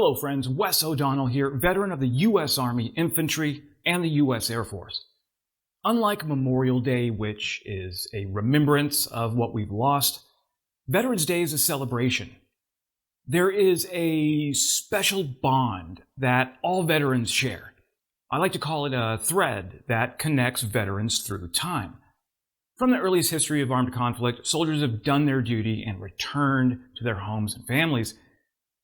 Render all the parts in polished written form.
Hello friends, Wes O'Donnell here, veteran of the U.S. Army Infantry and the U.S. Air Force. Unlike Memorial Day, which is a remembrance of what we've lost, Veterans Day is a celebration. There is a special bond that all veterans share. I like to call it a thread that connects veterans through time. From the earliest history of armed conflict, soldiers have done their duty and returned to their homes and families.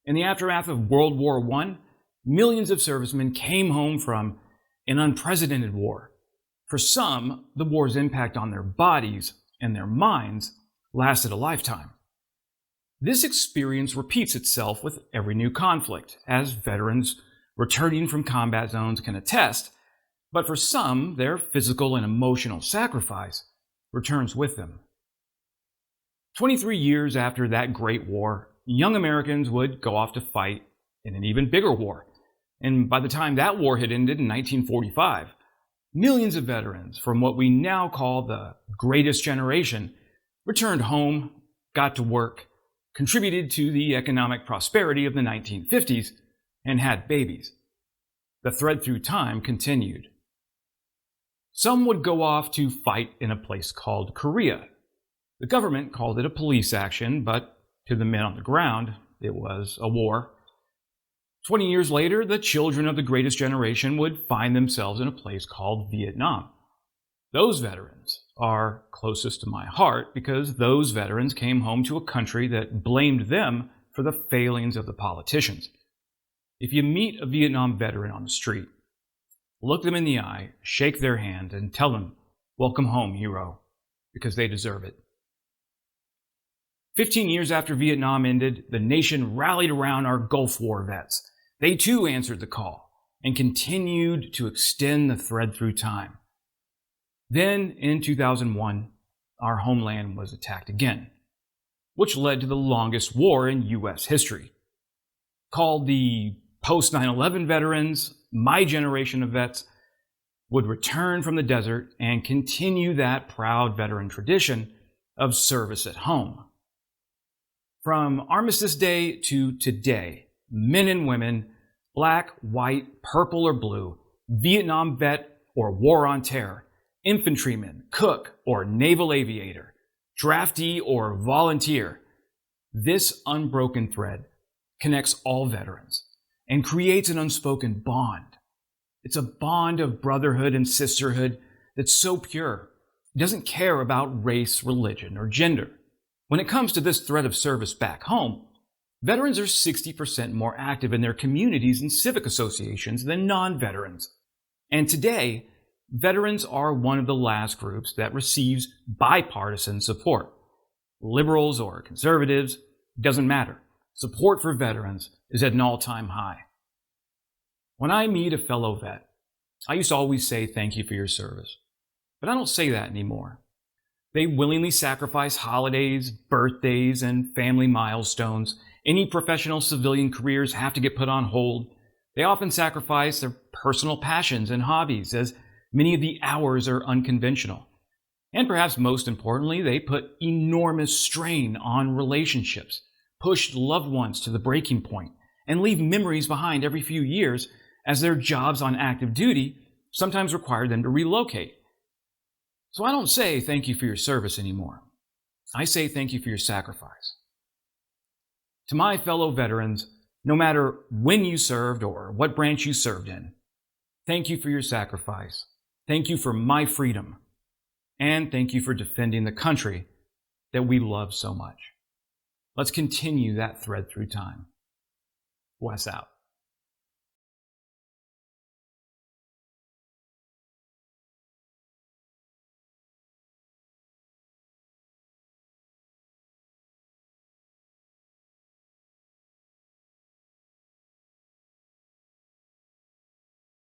In the aftermath of World War I, millions of servicemen came home from an unprecedented war. For some, the war's impact on their bodies and their minds lasted a lifetime. This experience repeats itself with every new conflict, as veterans returning from combat zones can attest, but for some, their physical and emotional sacrifice returns with them. 23 years after that great war, young Americans would go off to fight in an even bigger war. And by the time that war had ended in 1945, millions of veterans from what we now call the greatest generation returned home, got to work, contributed to the economic prosperity of the 1950s, and had babies. The thread through time continued. Some would go off to fight in a place called Korea. The government called it a police action, but to the men on the ground, it was a war. 20 years later, the children of the greatest generation would find themselves in a place called Vietnam. Those veterans are closest to my heart because those veterans came home to a country that blamed them for the failings of the politicians. If you meet a Vietnam veteran on the street, look them in the eye, shake their hand, and tell them, "Welcome home, hero," because they deserve it. 15 years after Vietnam ended, the nation rallied around our Gulf War vets. They too answered the call and continued to extend the thread through time. Then, in 2001, our homeland was attacked again, which led to the longest war in U.S. history. Called the post-9/11 veterans, my generation of vets would return from the desert and continue that proud veteran tradition of service at home. From Armistice Day to today, men and women, black, white, purple, or blue, Vietnam vet or war on terror, infantryman, cook, or naval aviator, draftee, or volunteer, this unbroken thread connects all veterans and creates an unspoken bond. It's a bond of brotherhood and sisterhood that's so pure. It doesn't care about race, religion, or gender. When it comes to this thread of service back home, veterans are 60% more active in their communities and civic associations than non-veterans. And today, veterans are one of the last groups that receives bipartisan support. Liberals or conservatives, doesn't matter. Support for veterans is at an all-time high. When I meet a fellow vet, I used to always say thank you for your service. But I don't say that anymore. They willingly sacrifice holidays, birthdays, and family milestones. Any professional civilian careers have to get put on hold. They often sacrifice their personal passions and hobbies, as many of the hours are unconventional. And perhaps most importantly, they put enormous strain on relationships, push loved ones to the breaking point, and leave memories behind every few years as their jobs on active duty sometimes require them to relocate. So I don't say thank you for your service anymore. I say thank you for your sacrifice. To my fellow veterans, no matter when you served or what branch you served in, thank you for your sacrifice. Thank you for my freedom. And thank you for defending the country that we love so much. Let's continue that thread through time. Wes out.